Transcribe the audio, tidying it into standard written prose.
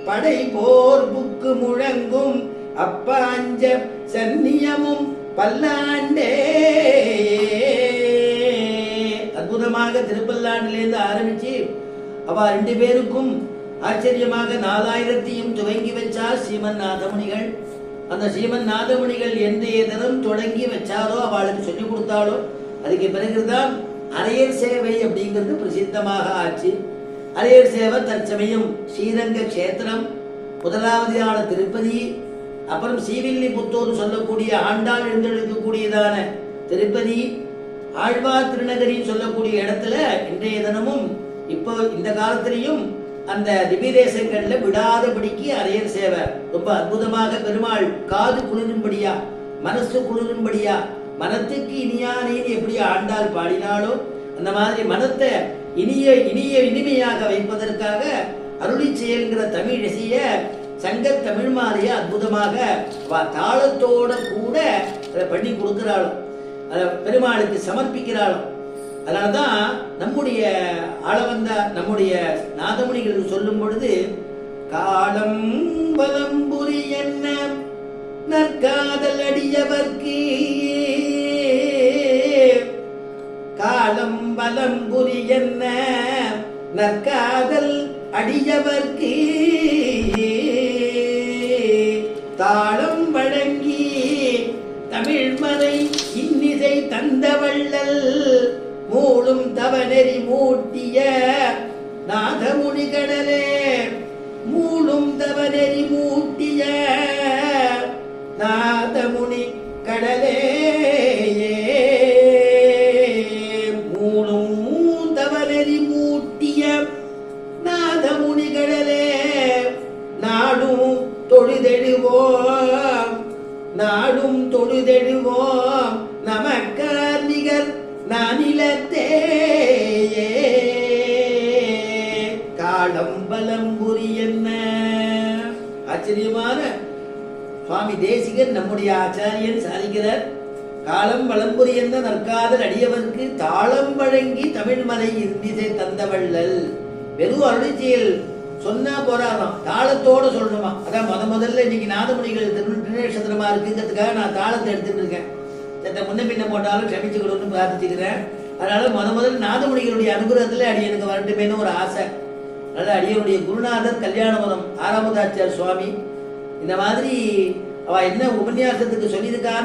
படை போர் புக்கு முழங்கும் அப்பாஞ்ச சன்னியமும் பல்லாண்டே. அற்புதமாக திருப்பல்லாண்டிலிருந்து ஆரம்பிச்சு அவ ரெண்டு பேருக்கும் ஆச்சரியமாக 4000 துவங்கி வச்சார் ஸ்ரீமன் நாதமுனிகள். அந்த ஸ்ரீமன் நாதமுனிகள் எந்தைய தினம் தொடங்கி வச்சாரோ அவளுக்கு சொல்லிக் கொடுத்தாலோ அதுக்கு பிறகுதான் அரையர் சேவை அப்படிங்கிறது பிரசித்தமாக ஆச்சு. அரையர் சேவை தற்சமயம் ஸ்ரீரங்க கஷேத்திரம், முதலாவதான திருப்பதி, அப்புறம் ஸ்ரீவில்லிபுத்தூர் சொல்லக்கூடிய ஆண்டாள் எழுந்தெழுக்கக்கூடியதான திருப்பதி, ஆழ்வார் திருநகரின்னு சொல்லக்கூடிய இடத்துல இன்றைய தினமும் இப்போ இந்த காலத்திலையும் அந்த திவ்யதேசங்கள்ல விடாதபடிக்கு அரையர் சேவை ரொம்ப அற்புதமாக பெருமாள் காது குளிரும்படியா, மனசு குளிரும்படியா, மனத்துக்கு இனியானேன்னு எப்படி ஆண்டாள் பாடினாலோ அந்த மாதிரி மனத்தை இனிமையாக வைப்பதற்காக அருளி செயல்கிற தமிழ் இசைய சங்க தமிழ் மாலைய அற்புதமாக தாளத்தோட கூட அதை பண்ணி கொடுக்கிறாளும், அதை பெருமாளுக்கு சமர்ப்பிக்கிறாளும். அதனாலதான் நம்முடைய ஆளவந்த நம்முடைய நாதமுனிகள் சொல்லும் பொழுது காலம் வலம்புரி என்ன நற்காதல் அடியவர்க்கு, காலம் வலம்புரி என்ன நற்காதல் அடியவர்க்கு, தாளம் வழங்கி தமிழ்மறை இன்னிசை தந்தவள்ளல், மூளும் தவநெறி மூட்டிய நாதமுனி கடலே, மூளும் தவநெறி மூட்டிய நாதமுனி கடலே, மூளும் தவநெறி மூட்டிய நாதமுனி கடலே, நாடும் தொழுதெழுவோம் நாடும் தொழுதெழுவோம் நமக்கார் நிகர் நானிலத்தேயே. காலம் பலம்புரி என்ன ஆச்சரியமான சுவாமி தேசிகன் நம்முடைய ஆச்சாரியன் சாதிக்கிறார். காலம் வளம்புரி என்ன நற்காதல் அடியவர்க்கு, தாளம் வழங்கி தமிழ்மலை இன்னிசை தந்தவள்ளல். வெறும் அருளிச்செயல் சொன்னா போறாராம், தாளத்தோட சொல்லணுமா. அதான் முதல்ல இன்னைக்கு நாதமுனிகள் திருநேஷத்திரமா இருக்குங்கிறதுக்காக நான் தாளத்தை எடுத்துட்டு இருக்கேன். சட்ட முன்ன பின்ன போட்டாலும் க்ஷமிச்சுக்கணும்னு பிரார்த்திச்சுக்கிறேன். அதனால முதல் நாதமுனிகளுடைய அனுகிரகத்துல அடியனுக்கு வரட்டுமேனு ஒரு ஆசை. அதனால அடியனுடைய குருநாதர் கல்யாணபுரம் ஆறாவதாச்சார் சுவாமி இந்த மாதிரி அவ என்ன உபன்யாசத்துக்கு சொல்லியிருக்கான்னு